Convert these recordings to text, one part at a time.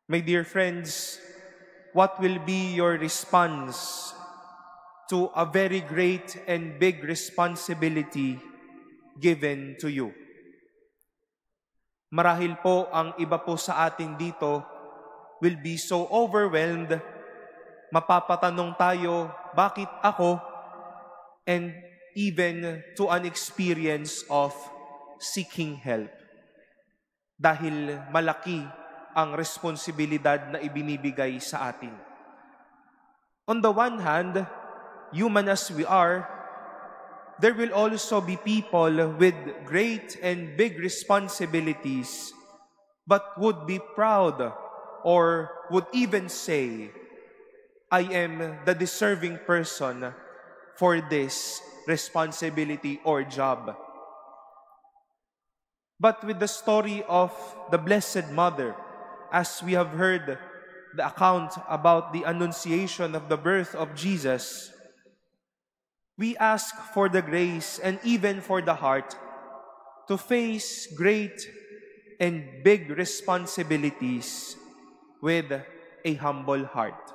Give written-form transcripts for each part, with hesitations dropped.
My dear friends, what will be your response to a very great and big responsibility given to you? Marahil po ang iba po sa atin dito will be so overwhelmed, mapapatanong tayo, bakit ako? And even to an experience of seeking help. Dahil malaki ang responsibilidad na ibinibigay sa atin. On the one hand, human as we are, there will also be people with great and big responsibilities, but would be proud or would even say, I am the deserving person for this responsibility or job. But with the story of the Blessed Mother, as we have heard the account about the Annunciation of the birth of Jesus, we ask for the grace and even for the heart to face great and big responsibilities with a humble heart.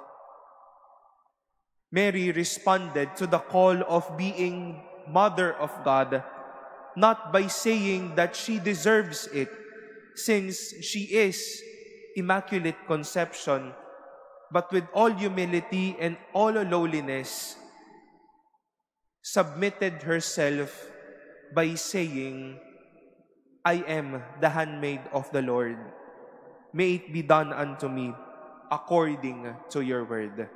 Mary responded to the call of being Mother of God, not by saying that she deserves it, since she is Immaculate Conception, but with all humility and all lowliness, submitted herself by saying, I am the handmaid of the Lord. May it be done unto me according to your word.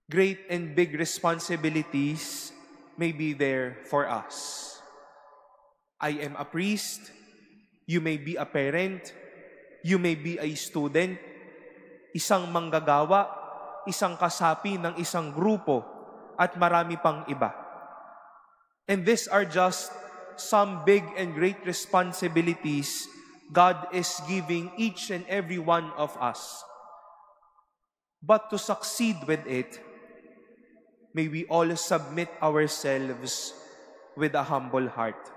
Great and big responsibilities may be there for us. I am a priest, you may be a parent, you may be a student, isang manggagawa, isang kasapi ng isang grupo, at marami pang iba. And these are just some big and great responsibilities God is giving each and every one of us. But to succeed with it, may we all submit ourselves with a humble heart.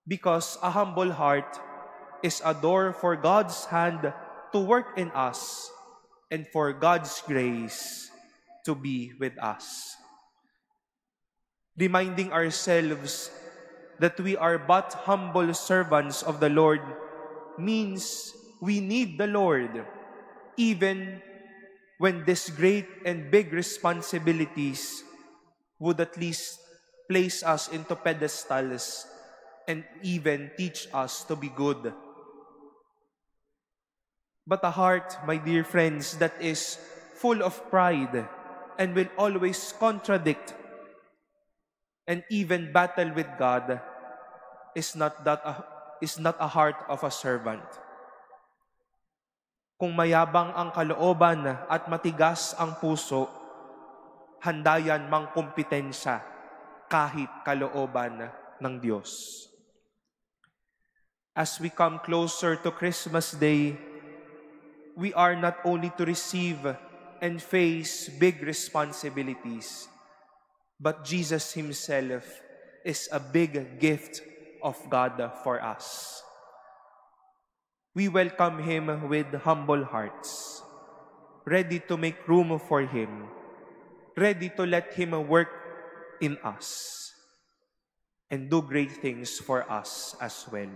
Because a humble heart is a door for God's hand to work in us and for God's grace to be with us. Reminding ourselves that we are but humble servants of the Lord means we need the Lord, even when these great and big responsibilities would at least place us into pedestals and even teach us to be good. But a heart, my dear friends, that is full of pride and will always contradict and even battle with God is not a heart of a servant. Kung mayabang ang kalooban at matigas ang puso, handa yan mangkumpitensya kahit kalooban ng Diyos. As we come closer to Christmas Day, we are not only to receive and face big responsibilities, but Jesus Himself is a big gift of God for us. We welcome Him with humble hearts, ready to make room for Him, ready to let Him work in us, and do great things for us as well.